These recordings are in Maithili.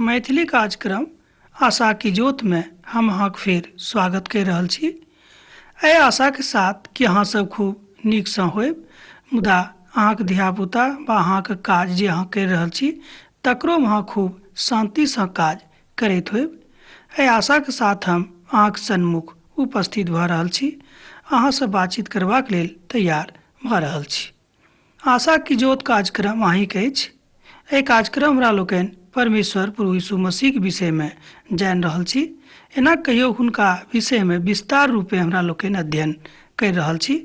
मैथिली कार्यक्रम आशा की जोत में हम अहाँक फेर स्वागत कर रहल छी। एहि आशा के साथ कि अहाँ सब खूब नीक सँ होयब, मुदा अहाँक धियापुता वा अहाँक काज जे अहाँ कर रहल छी तकरो में अहाँ खूब शांति सँ काज करैत होयब। एहि आशा के साथ हम अहाँक सन्मुख उपस्थित भऽ रहल छी, अहाँ सँ बातचीत करबाक लेल तैयार भऽ रहल छी। आशा की जोत कार्यक्रम अहींक अछि। एहि कार्यक्रम हमरा लोकनि परमेश्वर प्रभु यीशु मसीह के विषय में जानि रहल छी। एना कहियो हुनका विषय में विस्तार रूपे हमरा लोकनि अध्ययन कर रहल छी।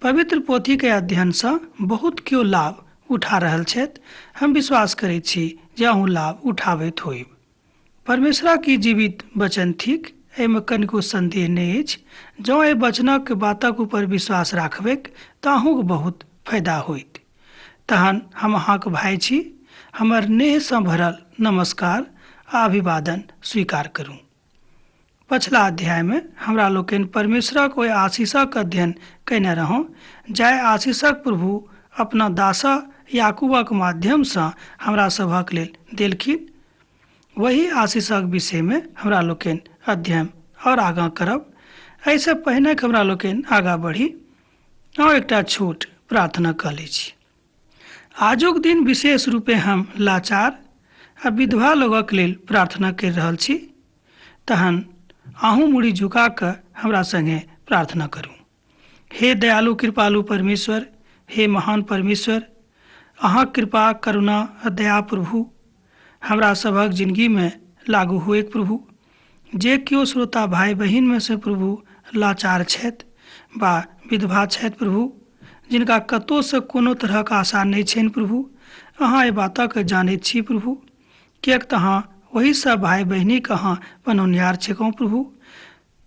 पवित्र पोथी के अध्ययन से बहुत केओ लाभ उठा रहल छथि। हम विश्वास करैत छी जे अहूँ लाभ उठाबैत होइब। परमेश्वर की जीवित वचन थिक, एहिमे कनिको संदेह नहि अछि। जँ एहि वचनक बातक ऊपर विश्वास राखबैक तऽ अहूँके बहुत फायदा होइत। तहन हम अहाँक भाई छी, हमर नेह सँ भरल नमस्कार आ अभिवादन स्वीकार करूं। पछिला अध्याय में हमरा लोकनि परमेश्वरक ओहि आशीषक अध्ययन कयने रहौं जाहि आशीषक प्रभु अपना दासा याकूबक माध्यम सँ हमरा सभक लेल देलखिन। वही आशीषक विषय में हमरा लोकनि अध्ययन और आगाँ करब। एहिसँ पहिने कि हमरा लोकनि आगाँ बढ़ी, और एकटा छोट प्रार्थना कऽ लै छी। आजुक दिन विशेष रूपे हम लाचार आ विधवा लोगक लेल प्रार्थना कर रहल छी। तहन अहूँ मुड़ी झुका कऽ हमरा संगे प्रार्थना करूं। हे दयालु कृपालु परमेश्वर, हे महान परमेश्वर, अहाँ कृपा करुणा आ दया प्रभु हमरा सभक जिंदगी में लागू हुए प्रभु। जे केओ श्रोता भाई बहिन में से प्रभु लाचार छथि वा विधवा छथि प्रभु, जिनका कतौ से कोनो तरहक आशा नहीं छनि प्रभु, अहाँ एहि बातक जानैत छी प्रभु। किएक तऽ अहाँ वही सब भाई बहिनी के अहाँ बनौनिहार छेकौं प्रभु।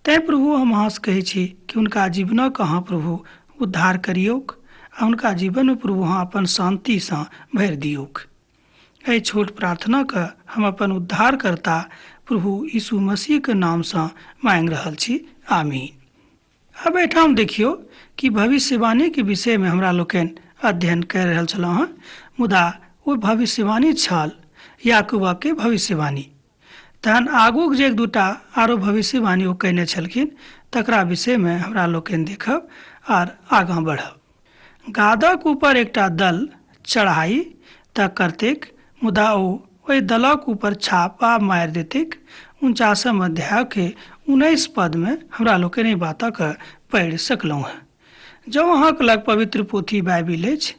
तैं प्रभु हम अहाँ से कहै छी कि हुनका जीवनक अहाँ प्रभु उद्धार करियौक आ हुनका जीवन में प्रभु अहाँ अपन शांति सँ भरि दियौक। एहि छोट प्रार्थना के हम अपन उद्धारकर्ता प्रभु यीशु मसीह के नाम सँ मांगि रहल छी, आमीन। अब एहिठाम देखियौ कि भविष्यवाणी के विषय में हमरा लोकनि अध्ययन कर रहल छलहुँ हँ, मुदा ओ भविष्यवाणी छल याकूबक के भविष्यवाणी। तहन आगूक जे एक दूटा आरो भविष्यवाणी ओ कयने छलखिन तकरा विषय में हमरा लोकनि देखब आर आगाँ बढ़ब। गादक ऊपर एकटा दल चढ़ाई तऽ करतेक, मुदा ओ ओहि दलक ऊपर छापा मारि देतेक। 49 अध्याय के 19 पद में हमरा लोकनि एहि बातक पढ़ि सकलहुँ हैं। जँ अहाँक लग पवित्र पोथी बाइबिल अछि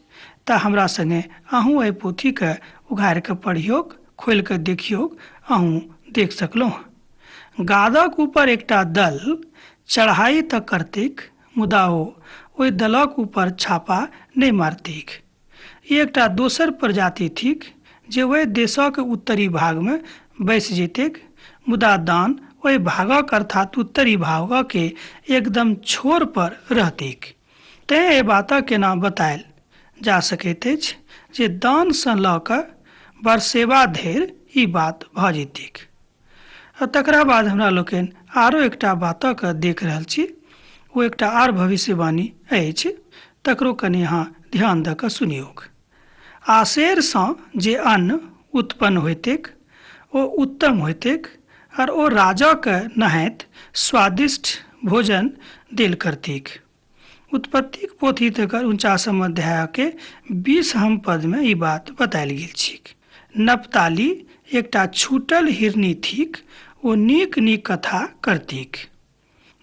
तऽ हमरा संगे अहूँ एहि पोथी के उघारि कऽ पढ़ियौक, खोलि कऽ देखियौक, अहूँ देख सकलहुँ हैं। गादक ऊपर एकटा दल चढ़ाई तऽ करतेक, मुदा ओ ओहि दलक ऊपर छापा नहि मारतेक। ई एकटा दोसर प्रजाति थिक जे ओहि देशक उत्तरी भाग में बैस जेतेक, मुदा दान ओहि भागक अर्थात उत्तरी भागक के एकदम छोर पर रहतेक। तैं एहि बातक केना बतायल जा सकैत अछि जे दान सँ लऽ कऽ बरसेबा धरि ई बात भऽ जेतेक। तकरा बाद हमरा लोकनि आरो एकटा बातक देख रहल छी। ओ एकटा आर भविष्यवाणी अछि, तकरो कनि अहाँ ध्यान दऽ कऽ सुनियौक। आशेर सँ जे अन्न उत्पन्न होइतेक ओ उत्तम होइतेक, और ओ राजा के नहाइत स्वादिष्ट भोजन देल करतेक। उत्पत्ति पोथी तकर 49 अध्याय के 20 पद में ई बात बतायल गेल छिक। नप्ताली एकटा छूटल हिरनी थिक, ओ नीक नीक कथा करतीक।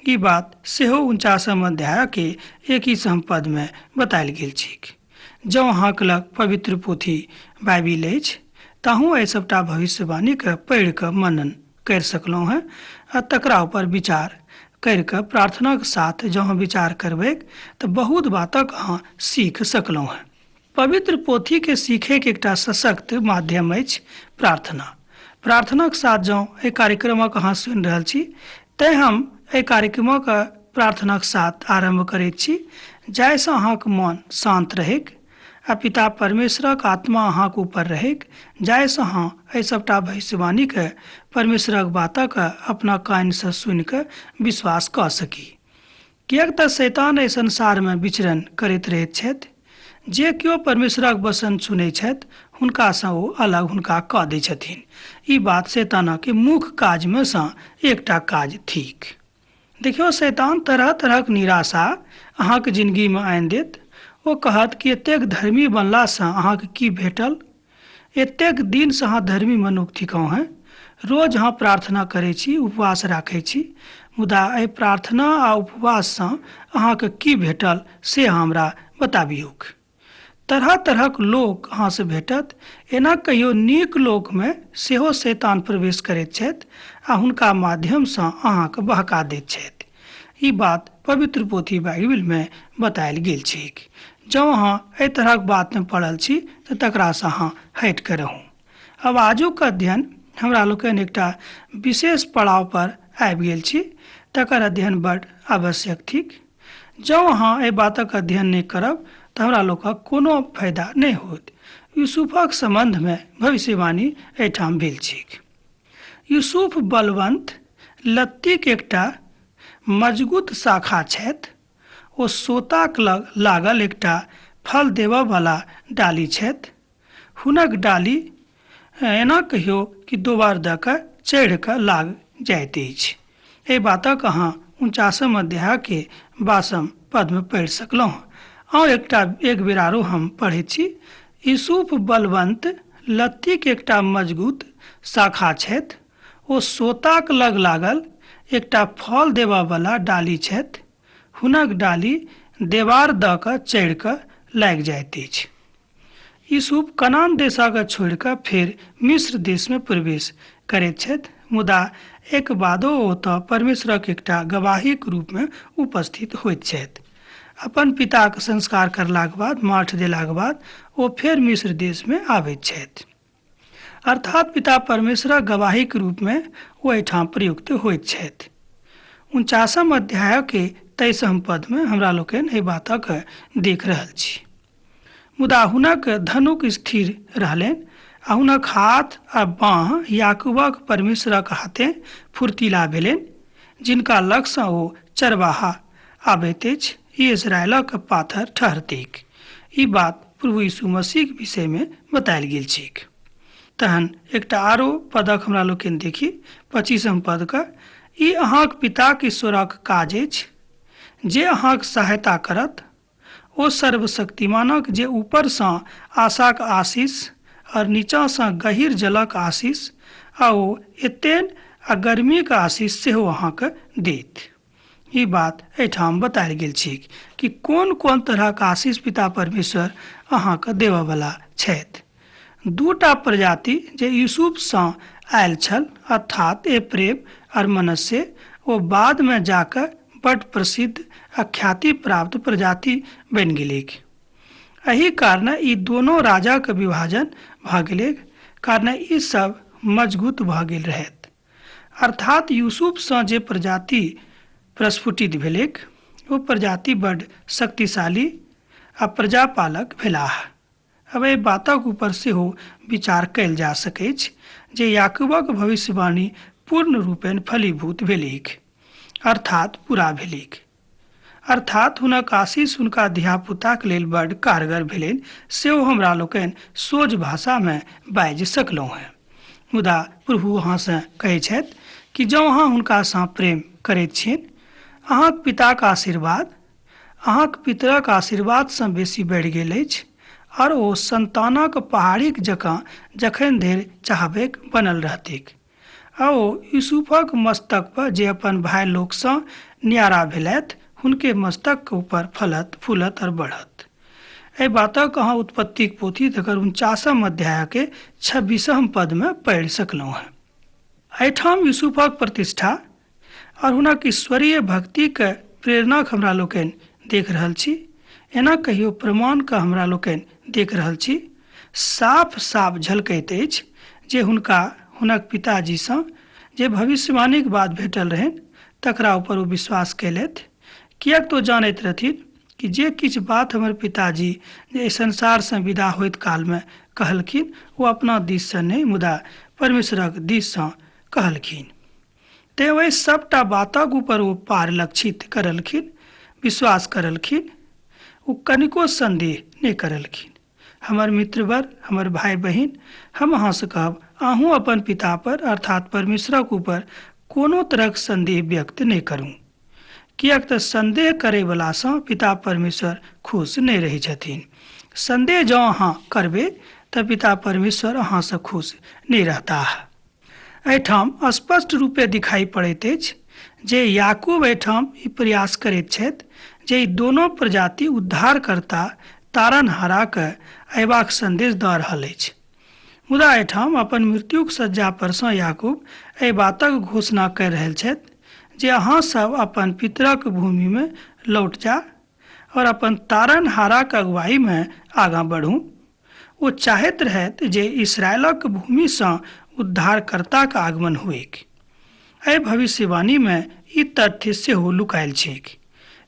ई बात सेहो 49 अध्याय के 21 पद में बतायल गेल छिक। जँ अहाँक लग पवित्र पोथी बाइबिल अछि तऽ अहूँ एहि सबटा भविष्यवाणी के पढ़ि कऽ मनन कर सकलहुँ हैं आ तकरा ऊपर विचार करके प्रार्थना के साथ जँ विचार करबै तऽ बहुत बातक अहाँ सीख सकलहुँ हैं। पवित्र पोथी के सीखे के एकटा सशक्त माध्यम अछि प्रार्थना। प्रार्थना के साथ जँ एहि कार्यक्रमक अहाँ सुनि रहल छी तैं हम एहि कार्यक्रमक प्रार्थना के साथ आरंभ करैत छी, जाहिसँ अहाँक मन शांत रहेक आ पिता परमेश्वरक आत्मा अहाँक ऊपर रहेक, जाहिसँ अहाँ एहि सबटा भविष्यवाणी के परमेश्वरक बातक अपना कान सँ सुनि कऽ विश्वास कऽ सकी। किएक तऽ शैतान एहि संसार में विचरण करैत रहैत छथि। जे केओ परमेश्वरक वचन सुनै छथि हुनका सँ ओ अलग हुनका कऽ दै छथिन। ई बात शैतानक मुख्य काज में सँ एकटा काज थिक। देखियौ, शैतान तरह तरहक निराशा अहाँके जिंदगी में आनि देत। ओ कहत कि एतेक धर्मी बनला सँ अहाँके की भेटल? एतेक दिन से अहाँ धर्मी मनुख थिकहुँ हैं, रोज अहाँ प्रार्थना करै छी, उपवास राखै छी, मुदा एहि प्रार्थना आ उपवास सँ अहाँके की भेटल से हमरा बताबियौक। तरह तरहक लोक अहाँ से भेटत। एना कहियो नीक लोक में सेहो शैतान प्रवेश करैत छथि आ हुनका माध्यम सँ अहाँके बहका दैत छथि। ई बात पवित्र पोथी बाइबिल में बतायल गेल छैक। जँ अहाँ एहि तरहक बात में पड़ल छी तऽ तकरा सँ अहाँ हटि कऽ रहू। अब आजुक अध्ययन हमरा लोकनि एकटा विशेष पड़ाव पर आबि गेल छी, तकर अध्ययन बड्ड आवश्यक थिक। जँ अहाँ एहि बातक अध्ययन नहि करब तऽ हमरा लोकक कोनो फायदा नहि होत। यूसुफक संबंध में भविष्यवाणी एहिठाम भेल छैक। यूसुफ बलवंत लत्तीक एकटा मजगूत शाखा छथि। ओ सोताक लग लागल एकटा फल देबऽ वाला डाली छथि। हुनक डाली एना कहियो कि दोबार दऽ कऽ चढ़ि कऽ लाग जाइत अछि। एहि बातक अहाँ 49 अध्याय के 22 पद में पढ़ि सकलहुँ। और एक बेर आरो हम पढ़ै छी। यूसुफ बलवंत लत्तीक एकटा मजगूत शाखा छथि। ओ सोताक लग लागल एकटा फल देबऽ वाला डाली छथि। हुनक डाली देवार दऽ कऽ चढ़ि कऽ लागि जाइत अछि। यूसुफ कनान देशक छोड़ि कऽ फेर मिस्र देश में प्रवेश करैत छथि, मुदा एक बादो ओतऽ परमेश्वरक एकटा गवाहीक रूप में उपस्थित होइत छथि। अपन पिताक संस्कार करलाक बाद, माठ देलाक बाद ओ फेर मिस्र देश में आबैत छथि। अर्थात पिता परमेश्वरक गवाहीक रूप में ओ एहिठाम प्रयुक्त होइत छथि। 49 अध्याय के 23 पद में हमरा लोकनि एहि बातक देख रहल छी। मुदा हुनक धनुक स्थिर रहलनि आ हुनक हाथ आ बाँह याकूबक परमेश्वरक हाथे फुर्तीला भेलनि, जिनका लग सँ ओ चरवाहा आबैत अछि। ई इजरायलक पाथर ठहरतीक। ई बात प्रभु यीशु मसीह के विषय में बतायल गेल छैक। तहन एकटा आरो पदक हमरा लोकनि देखी, 25 पद का। ई अहाँक पिताक ईश्वरक काज अछि जे अहाँक सहायता करत। ओ सर्वशक्तिमानक जे ऊपर सँ आशाक आशीष और नीचाँ सँ गहीर जलक आशीष आ ओ एतेन आ गर्मीक आशीष सेहो अहाँके देत। ई बात एहिठाम बतायल गेल छै कि कोन कोन तरहक आशीष पिता परमेश्वर अहाँके देबऽवला छथि। दूटा प्रजाति जे यूसुफ सँ आयल छल, अर्थात एप्रेम और मनश्शे, ओ बाद में जाकर बड़ प्रसिद्ध आ ख्याति प्राप्त प्रजाति बनि गेलै। एही कारण ई दोनों राजा के विभाजन भऽ गेलै, कारण ई सब मजबूत भऽ गेल रहैत। अर्थात यूसुफ सँ जे प्रजाति प्रस्फुटित भेलैक, ओ प्रजाति बड़ शक्तिशाली आ प्रजापालक भेलाह। अब एहि बातक ऊपर सेहो विचार कयल जा सकैत छै जे याकूबक भविष्यवाणी पूर्ण रूपेण फलीभूत भेलैक, अर्थात पूरा भेलैक। अर्थात हुनक आशीष हुनका धियापुताक लेल बड़ कारगर भेलनि, सेहो हमरा लोकनि सोझ भाषा में बाजि सकलहुँ हैं। मुदा प्रभु अहाँ सँ कहै छथि कि जँ अहाँ हुनका सँ प्रेम करैत छियनि, अहाँक पिताक आशीर्वाद अहाँक पितरक आशीर्वाद सँ बेसी बढ़ि गेल अछि, और ओ संतानक पहाड़ीक जकाँ जखन धरि चाहबैक बनल रहतीक। आ ओ यूसुफक मस्तक पर जे अपन भाई लोक सँ न्यारा भेलथि, हुनके मस्तक के ऊपर फलत फूलत और बढ़त। एहि बातक अहाँ उत्पत्तिक पोथी तकर 49 अध्याय के 26 पद में पढ़ि सकलहुँ हैं। एहिठाम यूसुफक प्रतिष्ठा और हुनक ईश्वरीय भक्ति के प्रेरणाक हमरा लोकनि देख रहल छी। एना कहियो प्रमाण के हमरा लोकनि देख रहल छी। साफ साफ झलकैत अछि जे हुनक पिताजी सँ जे भविष्यवाणीक बाद भेटल रहनि, तकरा ऊपर ओ विश्वास कयलथि। किएक तो जानैत रहथिन कि जे किछु बात हमर पिताजी जे संसार सँ विदा होइत काल में कहलखिन, ओ अपना दिस सँ नहि मुदा परमेश्वरक दिस सँ कहलखिन। तेँ ओहि सबटा बातक ऊपर ओ पार लक्षित करलखिन, विश्वास करलखिन। ओ कनिको संदेह नहि करलखिन। हमर मित्रवर, हमर भाई बहिन, हम अहाँ से कहब अहूँ अपन पिता पर अर्थात परमेश्वरक ऊपर कोनो तरहक संदेह व्यक्त नहीं करूँ, किएक तऽ संदेह करयवलासँ पिता परमेश्वर खुश नहीं रहै छथिन। संदेह जँ अहाँ करबै तऽ पिता परमेश्वर अहाँसँ खुश नहीं रहता। एहिठाम स्पष्ट रूपे दिखाई पड़ैत अछि जे याकूब एहिठाम ई प्रयास करैत छथि जे ई दोनों प्रजाति उद्धारकर्ता तारनहारा के अयबाक संदेश दऽ रहल अछि। मुदा एहिठाम अपन मृत्युक सज्जा परसँ याकूब एहि बातक घोषणा करि रहल छथि जे अहाँ सब अपन पितरक भूमि में लौट जा और अपन तारनहाराक अगुवाई में आगाँ बढ़ू। ओ चाहैत रहथि जे इस्राएलक भूमिसँ उद्धारकर्ताक आगमन होइक। एहि भविष्यवाणी में ई तथ्य सेहो लुकायल छैक।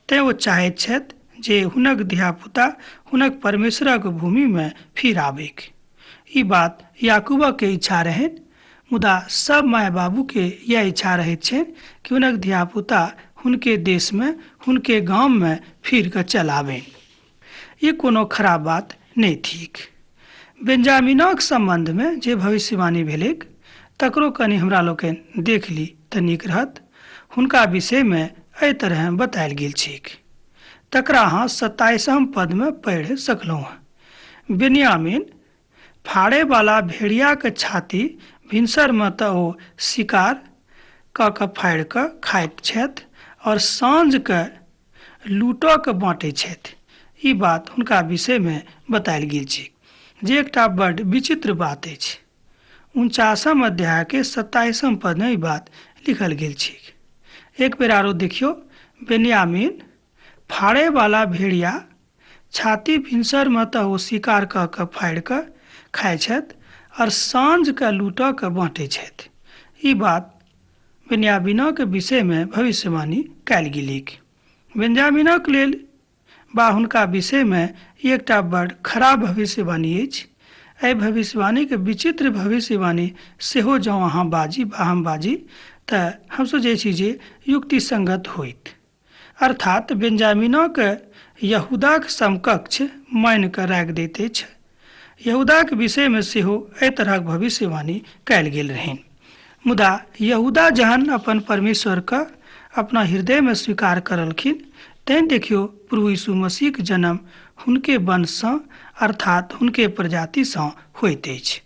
तेँ ओ चाहैत छथि जे हुनक धियापुता हुनक परमेश्वरक भूमि में फिर आबैक। ई बात याकूबक के इच्छा रहनि, मुदा सब माय बाबू के यह इच्छा रहैत छै कि हुनक धियापुता हुनके देश में हुनके गांव में फिर कऽ चल आबनि। ई कोनो खराब बात नहीं थिक। बेंजामिनक संबंध में जे भविष्यवाणी भेलैक तकरो कनि हमरा लोकनि देख ली तऽ नीक रहत। हुनका विषय में एहि तरह बतायल गेल छैक। तकरा अहाँ 27 पद में पढ़ि सकलहुँ हैं। बेन्यामीन फाड़े वाला भेड़िया के छाती भिनसर में तऽ ओ शिकार कऽ कऽ फाड़ि कऽ खाइत छथि और साँझ के लूटो के बाँटै छथि। ई बात हुनका विषय में बतायल गेल छै, जे एकटा बड़ विचित्र बात अछि। 49 अध्याय के 27 पद में ई बात लिखल गेल छै। एक बेर आरो देखियो, बेन्यामीन फाड़े वाला भेड़िया छाती भिनसर में तऽ ओ शिकार कऽ कऽ फाड़ि कऽ खाइ छथि और साँझ के लूटऽ के बाँटै छथि। ई बात बेन्यामीनक विषय में भविष्यवाणी कयल गेलैक। बेंजामिनक लेल बा हुनका विषय में एकटा बड़ खराब भविष्यवाणी अछि। एहि भविष्यवाणी के विचित्र भविष्यवाणी सेहो जँ अहाँ बाजी बा हम बाजी तऽ हम सोचै छी जे युक्ति संगत होइत। अर्थात बेंजामिनक यहूदाक समकक्ष मानि कऽ राखि दैत अछि। यहूदाक विषय में सेहो एहि तरहक भविष्यवाणी कयल गेल रहनि। मुदा यहूदा जहन अपन परमेश्वर के अपना हृदय में स्वीकार करलखिन, तें देखियो प्रभु यीशु मसीह के जन्म हुनके वंशसँ अर्थात हुनके प्रजातिसँ होइत अछि।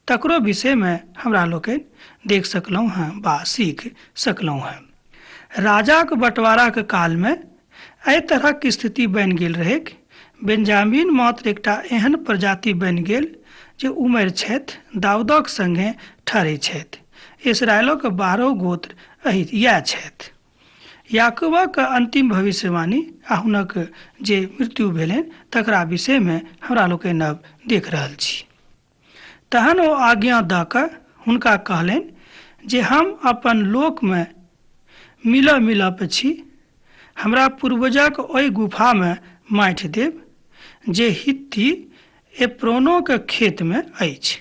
तकरो विषय में हमरा लोकनि देख सकलहुँ हैं बा सीख सकलहुँ हैं। राजाक बंटवारा के काल में एहि तरहक स्थिति बनि गेल रहैक। बेंजामिन मात्र एकटा एहन प्रजाति बनि गेल जे उमरि छथि दाऊदक संगे ठहरै छथि। इस्राएलक 12 गोत्र एहि इएह छथि। याकूबक अंतिम भविष्यवाणी आ हुनक जे मृत्यु भेलनि तकरा विषय में हमरा लोकनि अब देख रहल छी। तहन ओ आज्ञा दऽ कऽ हुनका कहलनि जे हम अपन लोक में मिलप छी। हमरा पूर्वजक ओहि गुफा में माटि देब जे हित्ती एप्रोनो के खेत में अछि।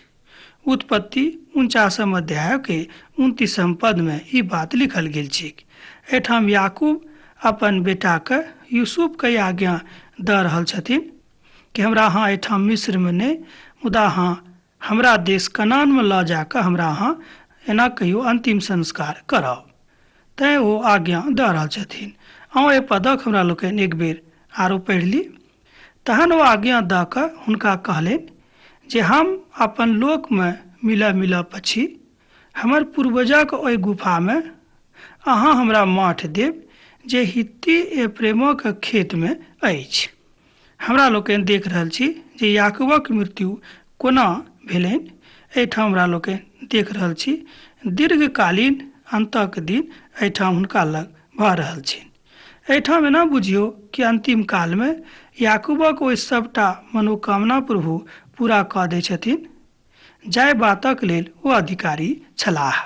उत्पत्ति 49 अध्याय के 29 पद में ई बात लिखल गेल छै। एठाम याकूब अपन बेटा के यूसुफ के आज्ञा दऽ रहल छथिन कि हमरा अहाँ एठाम मिस्र में नहि, मुदा अहाँ हमरा देश कनान में लऽ जाकऽ हमरा अहाँ एना कहियो अंतिम संस्कार करब। तैँ ओ आज्ञा दऽ रहल छथिन। अहाँ एहि पदक हमरा लोकनि एक बेर आरो पढ़ि ली। तहन ओ आज्ञा दऽ कऽ हुनका कहलनि जे हम अपन लोक में मिलप छी। हमर पूर्वजक ओहि गुफा में अहाँ हमरा माटि देब जे हित्ती एप्रेमक खेत में अछि। हमरा लोकनि देख रहल छी जे याकूबक मृत्यु कोना भेलनि। एहिठाम हमरा लोकनि देख रहल छी दीर्घकालीन अंतक दिन एहिठाम हुनका लग भऽ रहल छनि। एहिठाम एना बुझियौ कि अंतिम काल में याकूबक ओहि सबटा मनोकामना प्रभु पूरा कऽ दै छथिन जाहि बातक लेल ओ अधिकारी छलाह।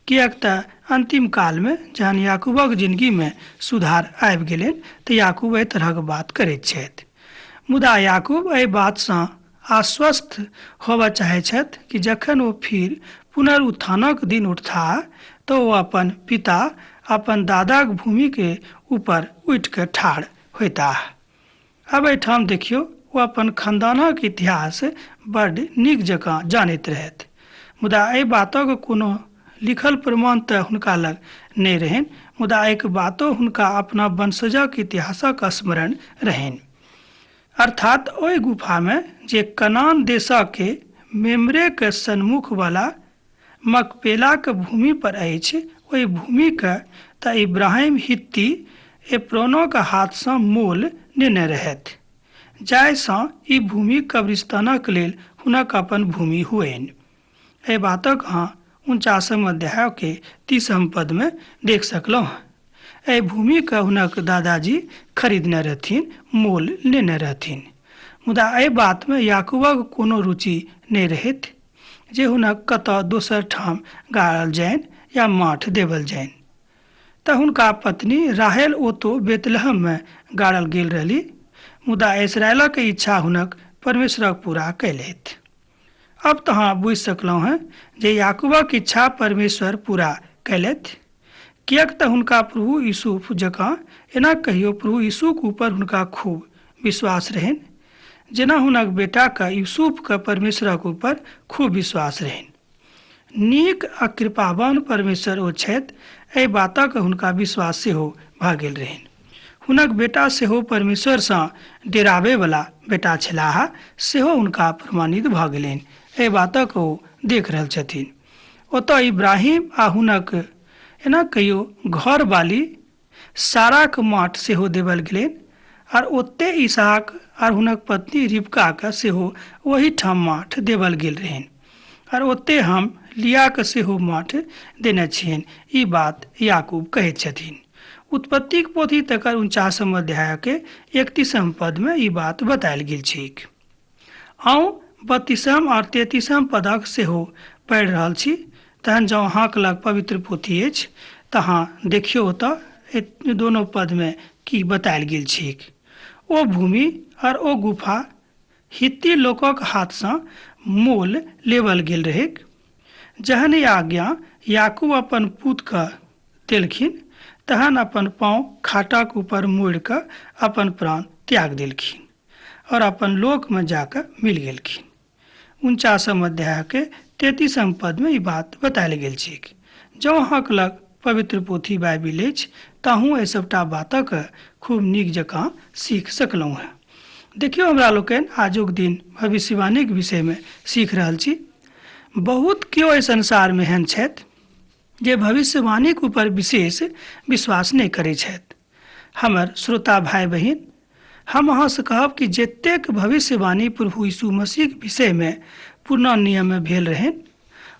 किएक तऽ अंतिम काल में जहन याकूबक जिंदगी में सुधार आबि गेलनि तऽ याकूब एहि तरहक बात करैत छथि। मुदा याकूब एहि बातसँ आश्वस्त होबऽ चाहैत छथि कि जखन ओ फिर पुनरुत्थानक दिन उठताह तऽ ओ अपन पिता अपन दादाक भूमि के ऊपर उठि कऽ ठाढ़ होताह। अब एहिठाम देखियौ ओ अपन खानदानक इतिहास बड्ड नीक जकाँ जानैत रहथि, मुदा एहि बातक कोनो लिखल प्रमाण तऽ हुनका लग नहि रहनि, मुदा एक बातो हुनका अपना वंशजक इतिहासक स्मरण रहनि। अर्थात ओहि गुफामे जे कनान देशके मेम्रेक सन्मुख वाला मकपेलाक भूमि पर अछि, ओहि भूमिके तऽ इब्राहिम हित्ती एप्रोनोक हाथसँ मोल नेने रहथि, जाहिसँ ई भूमि कब्रिस्तानक लेल हुनक अपन भूमि हुअनि। एहि बातक अहाँ 49 अध्याय के 30 पद में देख सकलहुँ। एहि भूमिके हुनक दादाजी खरीदने रहथिन, मोल लेने रहथिन, मुदा एहि बातमे याकूबक कोनो रुचि नहि रहैत जे हुनक कतऽ दोसर ठाम गाड़ल जाइन या माठ देवल जाइन। तऽ हुनका पत्नी राहेल ओतो बेतलहममे गाड़ल गेल रहली, मुदा इस्राएलक इच्छा हुनक परमेश्वरक पूरा कैलथि। अब तऽ अहाँ बुझि सकलहुँ हैं जे याकूबक इच्छा परमेश्वर पूरा कैलथि, किएक तऽ हुनका प्रभु यूसुफ जकाँ एना कहियो प्रभु यीशुक ऊपर हुनका खूब विश्वास रहनि, जेना हुनक बेटाके यूसुफके परमेश्वरक ऊपर खूब विश्वास रहनि। नीक आ कृपावान परमेश्वर ओ छथि, एहि बातक हुनका विश्वास सेहो भऽ गेल रहनि। हुनक बेटा सेहो परमेश्वरसँ डेराबैवला बेटा छलाह, सेहो हुनका प्रमाणित भऽ गेलनि। एहि बातक ओ देख रहल छथिन। ओतऽ इब्राहिम आ हुनक एना कहियो घरवाली साराक माट सेहो देवल गेलनि, आर ओते इसहाक आर हुनक पत्नी रिबकाके सेहो ओही ठाम माठ देवल गेल रहनि, आर ओते हम लियाके सेहो माठ देने छियनि। ई बात याकूब कहैत छथिन। उत्पत्तिक पोथी तकर 49 अध्याय के 31 पद में ई बात बतायल गेल छैक। आउ 32 और 33 पदक सेहो पढ़ि रहल छी। तहन जँ अहाँक लग पवित्र पोथी अछि तऽ अहाँ देखियौ ओतऽ दोनों पद में की बतायल गेल छैक। ओ भूमि और ओ गुफा हित्ती लोकक हाथसँ मोल लेवल गेल रहेक। जहन ई आज्ञा याकूब अपन पूतके देलखिन, तहन अपन पाँव खाटक ऊपर मोड़ि कऽ अपन प्राण त्याग देलखिन और अपन लोक में जाकर मिल गेलखिन। 49 अध्याय के 33 पद में ई बात बतायल गेल छैक। जँ अहाँक लग पवित्र पोथी बाइबिल अछि तऽ अहूँ एहि सभटा बातक खूब नीक जकाँ सीख सकलहुँ हैं। देखियौ, हमरा लोकनि आजुक दिन भविष्यवाणीक विषयमे सीख रहल छी। बहुत केओ एहि संसारमे एहन छथि जे भविष्यवाणीक ऊपर विशेष विश्वास नहि करैत छथि। हमर श्रोता भाई बहिन, हम अहाँसँ कहब कि जतेक भविष्यवाणी प्रभु यीशु मसीहक विषयमे पुरना नियममे भेल रहनि,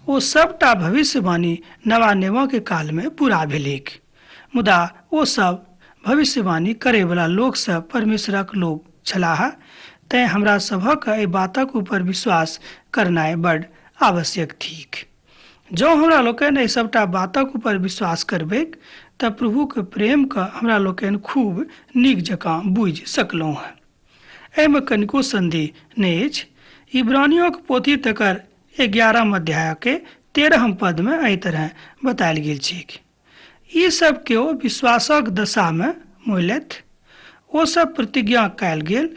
ओ सबटा भविष्यवाणी नवा नियमके कालमे पूरा भेलैक। मुदा ओ सब भविष्यवाणी करैवला लोकसभ परमेश्वरक लोक छलाह, तैँ हमरा सभक एहि बातक ऊपर विश्वास करनाइ बड्ड आवश्यक थिक। जँ हमरा लोकनि एहि सभटा बातक ऊपर विश्वास करबैक तऽ प्रभुके प्रेमके हमरा लोकनि खूब नीक जकाँ बुझि सकलहुँ हैं। एहिमे कनिको संदेह नहि अछि। इब्रानियोक पोथी तकर 11 अध्याय के 13 पद में एहि तरह बतायल गेल छैक। ई सब केओ विश्वासक दशामे मोलथि। ओ सब प्रतिज्ञा कयल गेल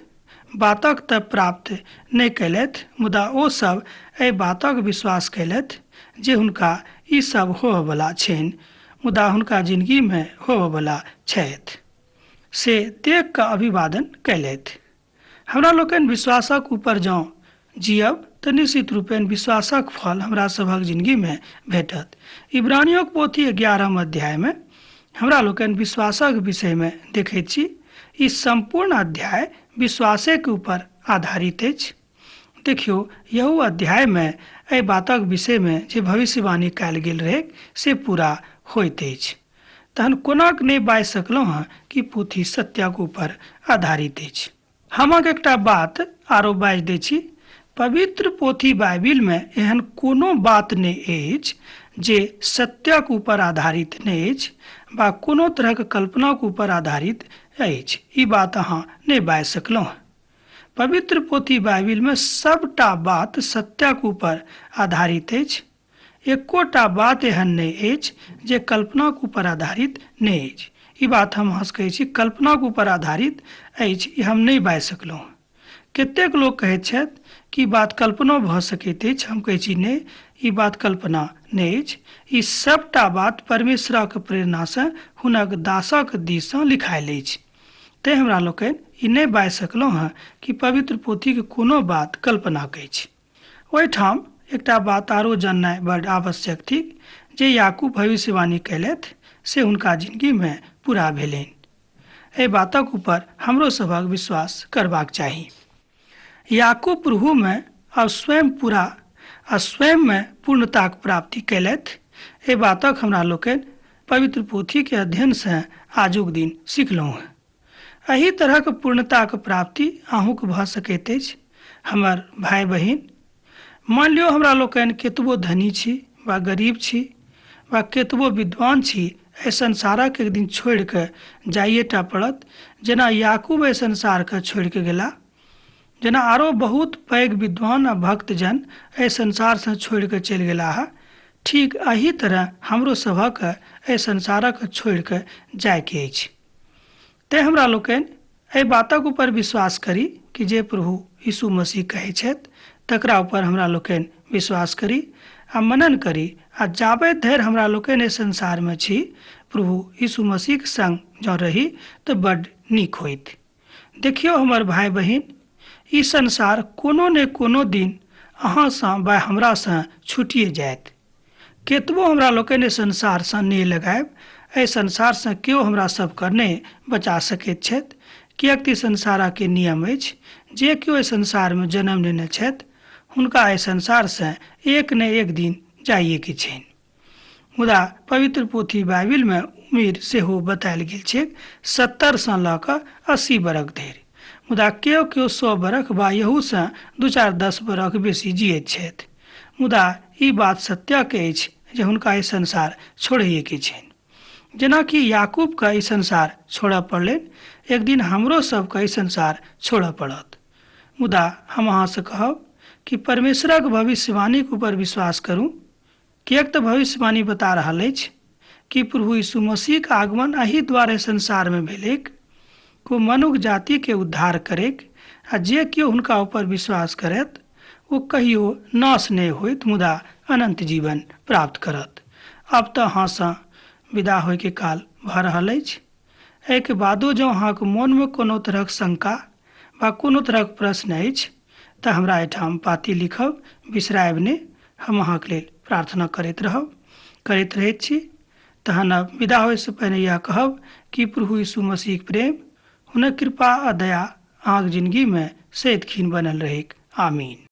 बातक तऽ प्राप्त नहि कयलथि, मुदा ओ सब एहि बातक विश्वास कयलथि जे हुनका ई सब होबयवला छनि, मुदा हुनका जिन्दगीमे होबयवला छथि, से देख कऽ अभिवादन कयलथि। हमरा लोकनि विश्वासक ऊपर जँ जियब तऽ निश्चित रूपेण विश्वासक फल हमरा सभक जिन्दगीमे भेटत। इब्रानियोक पोथी 11 अध्याय में हमरा लोकनि विश्वासक विषयमे देखैत छी। ई संपूर्ण अध्याय विश्वासके ऊपर आधारित अछि। देखियौ, यहू अध्याय में एहि बातक विषयमे जे भविष्यवाणी कयल गेल रहै से पूरा होइत अछि। तहन कोनाक नहि बाजि सकलहुँ हैं कि पोथी सत्यक ऊपर आधारित अछि। हमक एकटा बात आरो बाजि दै छी। पवित्र पोथी बाइबिलमे एहन कोनो बात नहि अछि जे सत्यक ऊपर आधारित नहि अछि वा कोनो तरहक कल्पनाक ऊपर आधारित अछि। ई बात अहाँ नहि बाजि सकलहुँ। पवित्र पोथी बाइबिलमे सबटा बात सत्यक ऊपर आधारित अछि। एकोटा बात एहन नहि अछि जे कल्पनाक ऊपर आधारित नहि अछि। ई बात हम अहाँसँ कहै छी, कल्पनाक ऊपर आधारित अछि, ई हम नहि बाजि सकलहुँ। कतेक लोक कहैत छथि कि बात कल्पनो भऽ सकैत अछि। हम कहै छी नहि, ई बात कल्पना नहि अछि। ई सबटा बात परमेश्वरक प्रेरणासँ हुनक दासक दिससँ लिखायल अछि। तेँ हमरा लोकनि ई नहि बाजि सकलहुँ हँ कि पवित्र पोथीके कोनो बात कल्पनाक अछि। ओहिठाम एकटा बात आरो जाननाइ बड्ड आवश्यक थिक जे याकूब भविष्यवाणी कयलथि से हुनका जिन्दगीमे पूरा भेलनि। एहि बातक ऊपर हमरो सभक विश्वास करबाक चाही। याकूब प्रभुमे स्वयंमे पूर्णताक प्राप्ति कयलथि। एहि बातक हमरा लोकनि पवित्र पोथीके अध्ययनसँ आजुक दिन सिखलहुँ हँ। एही तरहक पूर्णताक प्राप्ति अहूँके भऽ सकैत अछि। हमर भाय बहिन, मान लियौ हमरा लोकनि केतबो धनी छी वा गरीब छी वा केतबो विद्वान छी, एहि संसारक एक दिन छोड़ि कऽ जाइएटा पड़त। जेना याकूब एहि संसारके छोड़ि कऽ गेला, जेना आरो बहुत पैघ विद्वान आ भक्तजन एहि संसारसँ छोड़ि कऽ चलि गेला है, ठीक एही तरह हमरो सभक एहि संसारक छोड़ि कऽ जायके अछि। तेँ हमरा लोकनि एहि बातक ऊपर विश्वास करी कि जे प्रभु यीशु मसीह कहै छथि तकरा ऊपर हमरा लोकनि विश्वास करी आ मनन करी। आ जाबे धरि हमरा लोकनि एहि संसारमे छी, प्रभु यीशु मसीहके संग जँ रही तऽ बड्ड नीक होइत। देखियौ हमर भाय बहिन, ई संसार कोनो ने कोनो दिन अहाँसँ वा हमरासँ छुटिए जायत। केतबो हमरा लोकनि एहि संसारसँ नहि लगायब, एहि संसारसँ केओ हमरा सभके नहि बचा सकैत छथि। किएक तऽ संसारके नियम अछि, जे केओ एहि संसारमे जन्म लेने छथि हुनका एहि संसारसँ एक ने एक दिन जाइएके छनि। मुदा पवित्र पोथी बाइबिलमे उम्र सेहो बतायल गेल छै, 70 लऽ कऽ 80 बरख धरि। मुदा केओ 100 बरख वा यहूसँ 2-4-10 बरख बेसी जियैत छथि। मुदा ई बात सत्यक अछि जे हुनका ई संसार छोड़ैएके छनि। जेनाकि याकूबके ई संसार छोड़ऽ पड़लनि, एक दिन हमरो सबके ई संसार छोड़ऽ पड़त। मुदा हम अहाँसँ कहब कि परमेश्वरक भविष्यवाणीके ऊपर विश्वास करू, किएक तऽ भविष्यवाणी बता रहल अछि कि प्रभु यीशु मसीहके आगमन एही दुआरे संसारमे भेलैक को मनुष्य जातिके उद्धार करैक, आ जे केओ हुनका ऊपर विश्वास करत ओ कहियो नाश नहि होइत मुदा अनंत जीवन प्राप्त करत। अब तऽ अहाँसँ विदा होइके काल भऽ रहल अछि। एहिके बादो जँ अहाँके मोनमे कोनो तरहक शंका वा कोनो तरहक प्रश्न अछि तऽ हमरा एहिठाम पाती लिखब बिसरायब नहि। हम अहाँके लेल प्रार्थना करैत रहैत छी। तहन अब विदा होइसँ पहिने यह कहब कि प्रभु यीशु मसीहके प्रेम, हुनक कृपा आ दया अहाँके जिंदगीमे सदिखन बनल रहैक। आमीन।